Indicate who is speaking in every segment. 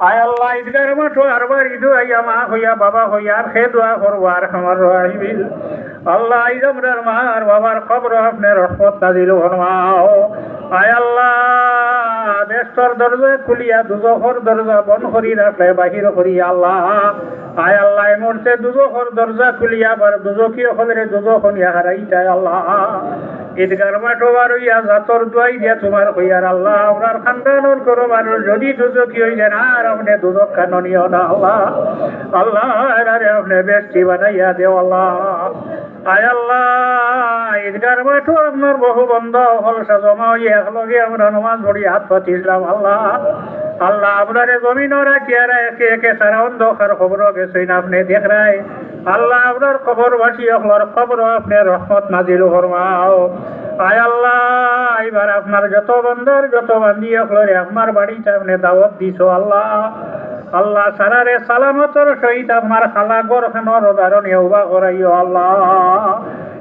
Speaker 1: আয় আল্লাহ ঈদগার মাঠো আরবার ঈদ আইয়া মা হইয়া বাবা হইয়া আর খে দোয়া করবো আর আমার রাহিবিল আল্লাহ ঈদ আমরার মা আর বাবার খবর আপনার রহমত নাজিল ফরমাও। আয় আল্লাহ দেশর দরজা খুলিয়া দুজখর দরজা বন্ধ করি রাখলে বাহির করি আল্লাহ। আয় আল্লাহ মরছে দুজখর দরজা খুলিয়া বার দুজকীয় হলে দুজখনিয়া হারাইটাই আল্লাহ। ঈদগার মাঠো বার হইয়া জাতর দোয়াই দিয়া তোমার হইয়ার আল্লাহ আপনার খানদানোর করো মানুষ যদি দুজকি হই যান আর আপনি দুজক খানিও না আল্লাহ। আল্লাহ আরে আপনি বেশি বানাইয়া দেও আল্লাহ। আয় আল্লাহ ঈদগার মাঠো আপনার বহু বন্ধ হলসা জমা হইয়া একলগে আমরা নমাজ পড়ি হাত পাতিছিলাম আল্লাহ। আল্লাহ আপনারে জমিন রাখিয়া একে একে সারা অন্ধকার খবর গেছেন আপনি দেখ রায় আল্লাহ আপনার খবর বাসি আপনার খবর আপনার রহমত নাজিল ফরমাও। আয় আল্লাহ এবার আপনার যত বন্ধর যত বান্ধি আপনারে আপনার বাড়িতে আপনি দাওয়াত দিছো আল্লাহ। আল্লাহ সারারে সালামতর সহিত আপনার খালা গর খানোর উদাহরণে উবা করাইও আল্লাহ।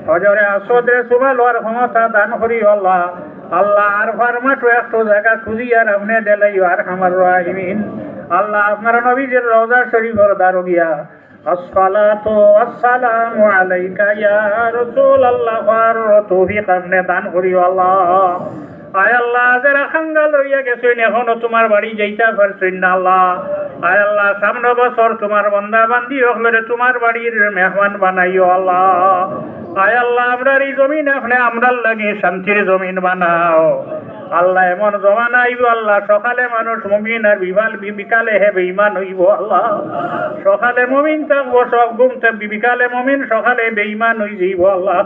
Speaker 1: হজরে আসদে সুমা লোয়ার ক্ষমতা দান করিও আল্লাহ। আল্লাহ আর ফার্মাটো একটু জায়গা খুঁজিয়ার আপনি দেলাইও আর আমার রাহিমিন আল্লাহ আপনার নবীজের রওজা শরীফের দারোগিয়া আসসালাতু ওয়াসসালামু আলাইকা ইয়া রাসূলুল্লাহ আর তৌফিক আপনি দান করিও আল্লাহ। আয় আল্লাহ যারা খাঙ্গাল হইয়া গেছেন এখনো তোমার বাড়ি যাইতে পারছেন না আল্লাহ। আয় আল্লাহ সামনে বছর তোমার বন্দা বান্দি হলে তোমার বাড়ির মেহমান বানাইও আল্লাহ। আয় আল্লাহ আমরার এই জমিন আপনি আমরার লাগে শান্তির জমিন বানাও আল্লাহ। এমন জমানা আইব আল্লাহ সকালে মানুষ মুমিন আর বিকালে হে বেঈমান হইব আল্লাহ। সকালে মুমিন থাকবো সব ঘুম থাকবি বিকালে মুমিন সকালে বেঈমান হই যাইব আল্লাহ।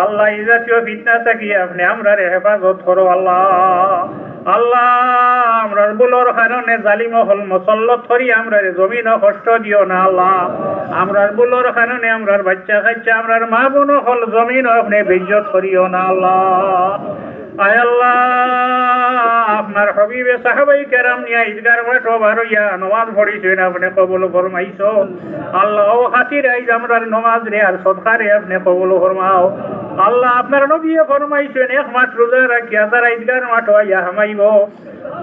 Speaker 1: আল্লাহ এই জাতীয় ফিতনা থাকি আপনি আমরারে হেফাজত করো আল্লাহ। আল্লাহ আমরার বুলোর কারণে জালিম হল মুসল্লত করি আমরারে জমিন কষ্ট দিও না আল্লাহ। আমরার বুলোর কারণে আমরার বাচ্চা কাচ্চা আমরার মা বোন হল জমিন আপনি বেইজ্জত করিও না আল্লাহ। আয় আল্লাহ আপনার হবিবে সাহাবাই কেরাম নিয়া ঈদগার মাঠো বার হইয়া নমাজ পড়িছেন আপনি কবুল ফরমাইছো আল্লাহ। ও খাতির আইজ আমরার নমাজ রে আর সদকারে আপনি কবুল ফরমাও আল্লাহ। আপনার নবী ফরমাইছেন এক মাস রোজা রাখিয়া তারা ঈদগার মাঠো আইয়া হামাইব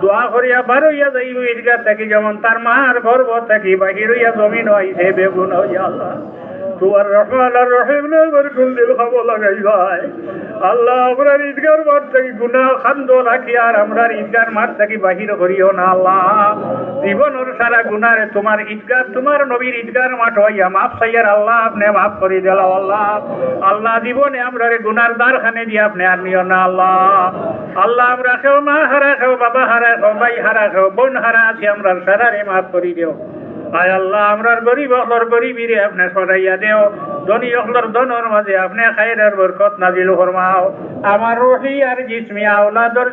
Speaker 1: দোয়া করিয়া বার হইয়া যাইব ঈদগাহ থাকি যেমন তার মার গর্ব থাকি বাহির হইয়া জমিন হইছে বেগুন হইয়া আল্লাহ। তোমার রহমান আর রহিম দিল খাবো লাগাই ভাই আল্লাহ। আমরার ঈদগার মাঠ থেকে গুনা খান্দ রাখি আর আমরার ঈদগার মাঠ থেকে বাহির করিও না আল্লাহ। জীবনের সারা গুনারে তোমার ঈদগার তোমার নবীর ঈদগার মাঠ হইয়া মাফ চাইয়ার আল্লাহ আপনি মাফ করে দিল আল্লাহ। আল্লাহ জীবনে আমরার গুনার দ্বার খানে দিয়ে আপনি আর নিও না আল্লাহ। আল্লাহ আমরা খেও মা হারা খেও বাবা হারা খেও ভাই হারা খেও বোন হারা আছি আমরার সারারে মাফ করে দিও। আয় আল্লাহ আমরার গরিব অখলর গরিবিরে আপনি সরাইয়া দেও ধনী অখলর ধনর মাঝে আপনি খায়রের বরকত নাজিল ফরমাও। আমার রুহি আর জিসমি আওলাদর